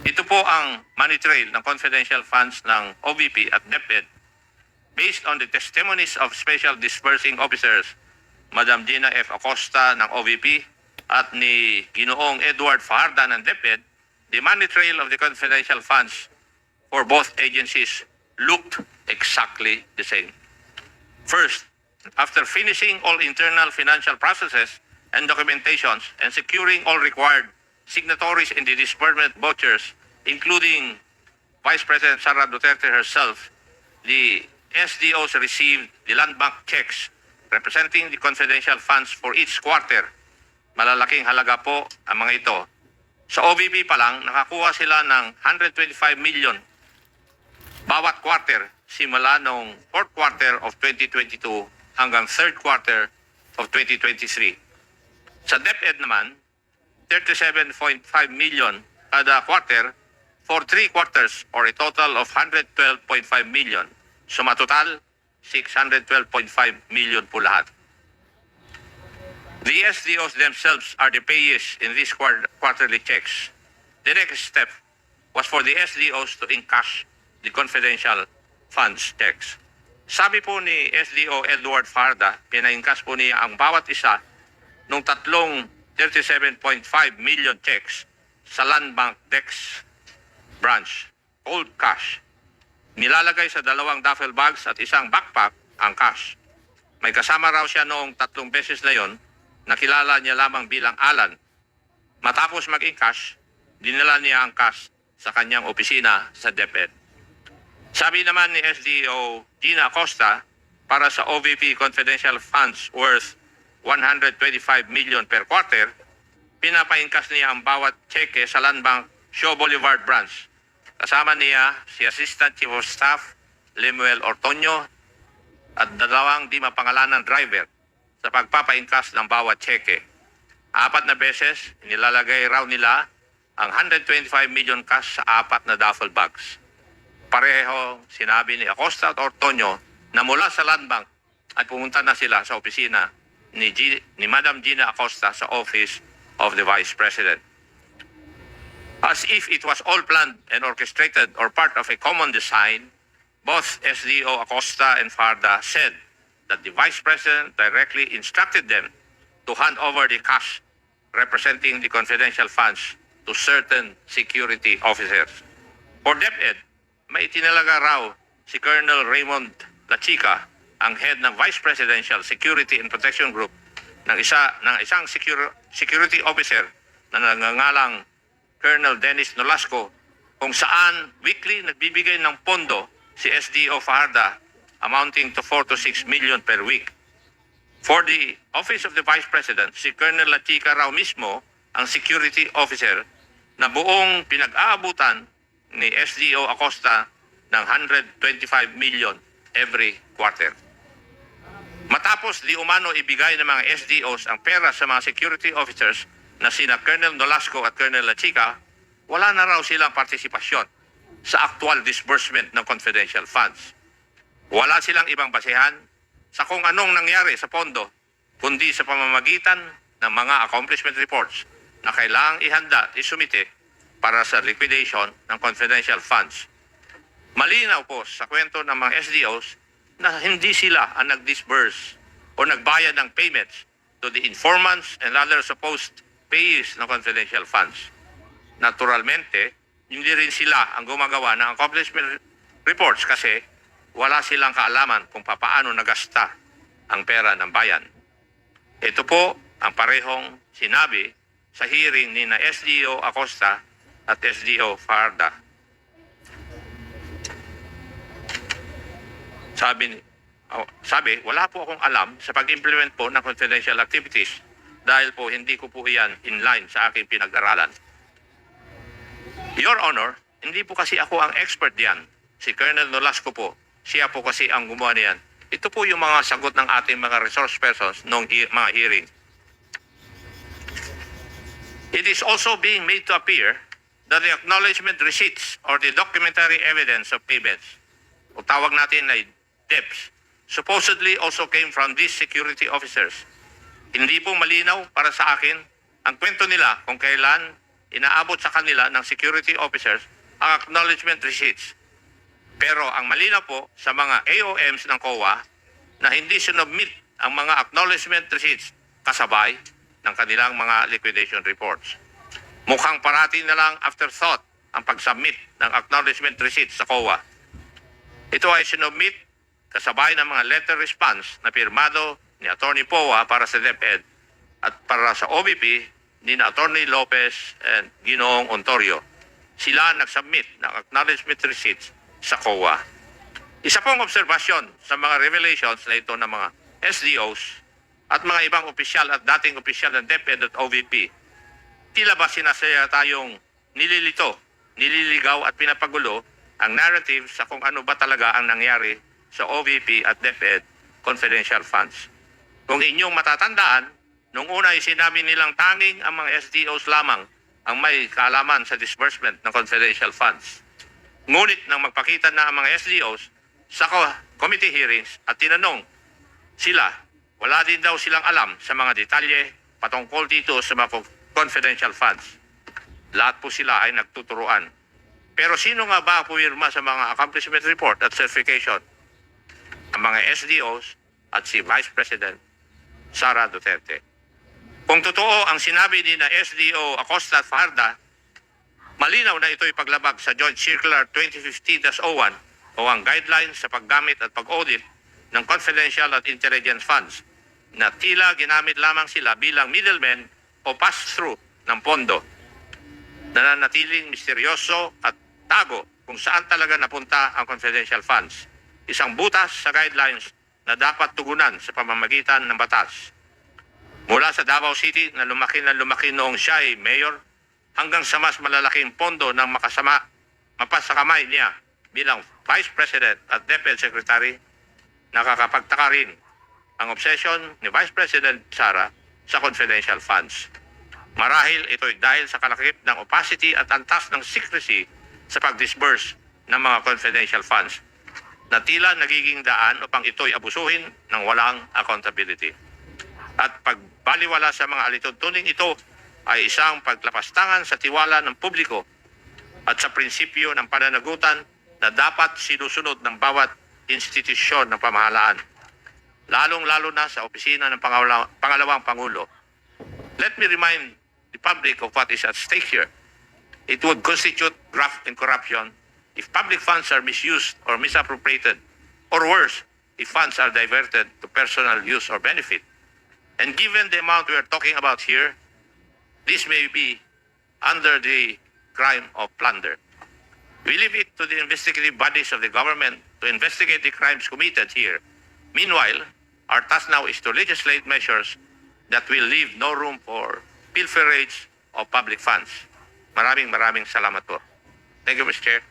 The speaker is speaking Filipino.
Ito po ang money trail ng confidential funds ng OVP at DepEd based on the testimonies of Special Disbursing Officers Madam Gina F. Acosta ng OVP at ni Ginoong Edward Fajarda ng DepEd. The money trail of the confidential funds for both agencies looked exactly the same. First, after finishing all internal financial processes and documentations and securing all required signatories in the disbursement vouchers, including Vice President Sara Duterte herself, the SDOs received the land bank checks representing the confidential funds for each quarter. Malalaking halaga po ang mga ito. Sa OVP pa lang, nakakuha sila ng 125 million bawat quarter simula noong 4th quarter of 2022 hanggang 3rd quarter of 2023. Sa DepEd naman, 37.5 million kada quarter for 3 quarters or a total of 112.5 million. Suma total, 612.5 million po lahat. The SDOs themselves are the payees in these quarterly checks. The next step was for the SDOs to encash the confidential funds checks. Sabi po ni SDO Edward Fajarda, pina-encash po niya ang bawat isa nung tatlong 37.5 million checks sa Land Bank Dex branch, cold cash. Nilalagay sa 2 duffel bags at isang backpack ang cash. May kasama raw siya noong 3 beses na yon, nakilala niya lamang bilang Alan. Matapos mag-encash, dinala niya ang cash sa kanyang opisina sa DepEd. Sabi naman ni SDO Gina Acosta, para sa OVP confidential funds worth 125 million per quarter, pinapa-encash niya ang bawat cheque sa Land Bank Shaw Boulevard branch. Kasama niya si Assistant Chief of Staff Lemuel Ortonio at 2 di mapangalanan driver sa pagpapa-encash ng bawat cheque. 4 na beses, nilalagay raw nila ang 125 million cash sa 4 na duffel bags. Pareho sinabi ni Acosta at Ortonio na mula sa Land Bank at pumunta na sila sa opisina ni Madam Gina Acosta sa Office of the Vice President. As if it was all planned and orchestrated or part of a common design, both SDO Acosta and Fajarda said that the Vice President directly instructed them to hand over the cash representing the confidential funds to certain security officers. For DepEd, may itinalaga raw si Colonel Raymond Lachica, ang head ng Vice Presidential Security and Protection Group, ng isang security officer na nangangalang Colonel Dennis Nolasco, kung saan weekly nagbibigay ng pondo si SDO Fajarda amounting to 4 to 6 million per week. For the Office of the Vice President, si Colonel Lachica raw mismo ang security officer na buong pinag-aabutan ni SDO Acosta ng 125 million every quarter. Matapos di umano ibigay ng mga SDOs ang pera sa mga security officers na sina Colonel Nolasco at Colonel Lachica, wala na raw silang partisipasyon sa actual disbursement ng confidential funds. Wala silang ibang basehan sa kung anong nangyari sa pondo, kundi sa pamamagitan ng mga accomplishment reports na kailangang ihanda at isumite para sa liquidation ng confidential funds. Malinaw po sa kwento ng mga SDOs na hindi sila ang nag-disburse o nagbayad ng payments to the informants and other supposed payees ng confidential funds. Naturalmente, hindi rin sila ang gumagawa ng accomplishment reports kasi wala silang kaalaman kung paano nagasta ang pera ng bayan. Ito po ang parehong sinabi sa hearing ni na SDO Acosta at SDO Fajarda. Sabi, wala po akong alam sa pag-implement po ng confidential activities dahil po hindi ko po iyan in line sa aking pinag-aralan. Your Honor, hindi po kasi ako ang expert diyan. Si Colonel Nolasco po, siya po kasi ang gumawa niyan. Ito po yung mga sagot ng ating mga resource persons noong mga hearing. It is also being made to appear that the acknowledgement receipts or the documentary evidence of payments, o tawag natin ay DEPS, supposedly also came from these security officers. Hindi po malinaw para sa akin ang kwento nila kung kailan inaabot sa kanila ng security officers ang acknowledgement receipts. Pero ang malinaw po sa mga AOMs ng COA na hindi sinubmit ang mga acknowledgement receipts kasabay ng kanilang mga liquidation reports. Mukhang parati na lang afterthought ang pag-submit ng acknowledgement receipts sa COA. Ito ay sinubmit kasabay ng mga letter response na pirmado ni Atty. Poa para sa DepEd at para sa OVP ni na Atty. Lopez and Ginoong Ontorio. Sila nag-submit ng acknowledgement receipts sa COA. Isa pong obserbasyon sa mga revelations na ito ng mga SDOs at mga ibang opisyal at dating opisyal ng DepEd at OVP, tila ba sinasaya tayong nililito, nililigaw at pinapagulo ang narrative sa kung ano ba talaga ang nangyari sa OVP at DepEd confidential funds. Kung inyong matatandaan, nung una ay sinabi nilang tanging ang mga SDOs lamang ang may kaalaman sa disbursement ng confidential funds. Ngunit nang magpakita na ang mga SDOs sa committee hearings at tinanong sila, wala din daw silang alam sa mga detalye patungkol dito sa mga confidential funds. Lahat po sila ay nagtuturuan. Pero sino nga ba pumirma sa mga accomplishment report at certification? Ang mga SDOs at si Vice President Sara Duterte. Kung totoo ang sinabi ni na SDO Acosta at Farda, malinaw na ito'y paglabag sa Joint Circular 2015-01 o ang guidelines sa paggamit at pag-audit ng confidential at intelligence funds na tila ginamit lamang sila bilang middlemen o pass-through ng pondo. Nananatiling misteryoso at tago kung saan talaga napunta ang confidential funds. Isang butas sa guidelines na dapat tugunan sa pamamagitan ng batas. Mula sa Davao City na lumaki noong siya ay mayor hanggang sa mas malalaking pondo ng mapasa kamay niya bilang Vice President at DepEd Secretary, nakakapagtaka rin ang obsession ni Vice President Sara sa confidential funds. Marahil ito'y dahil sa kalakip ng opacity at antas ng secrecy sa pag-disburse ng mga confidential funds na tila nagiging daan upang ito'y abusuhin ng walang accountability. At pagbaliwala sa mga alituntuning ito ay isang paglapastangan sa tiwala ng publiko at sa prinsipyo ng pananagutan na dapat sinusunod ng bawat institusyon ng pamahalaan, lalong-lalo na sa opisina ng pangalawang Pangulo. Let me remind the public of what is at stake here. It would constitute graft and corruption if public funds are misused or misappropriated, or worse, if funds are diverted to personal use or benefit. And given the amount we are talking about here, this may be under the crime of plunder. We leave it to the investigative bodies of the government to investigate the crimes committed here. Meanwhile, our task now is to legislate measures that will leave no room for pilferage of public funds. Maraming salamat po. Thank you, Mr. Chair.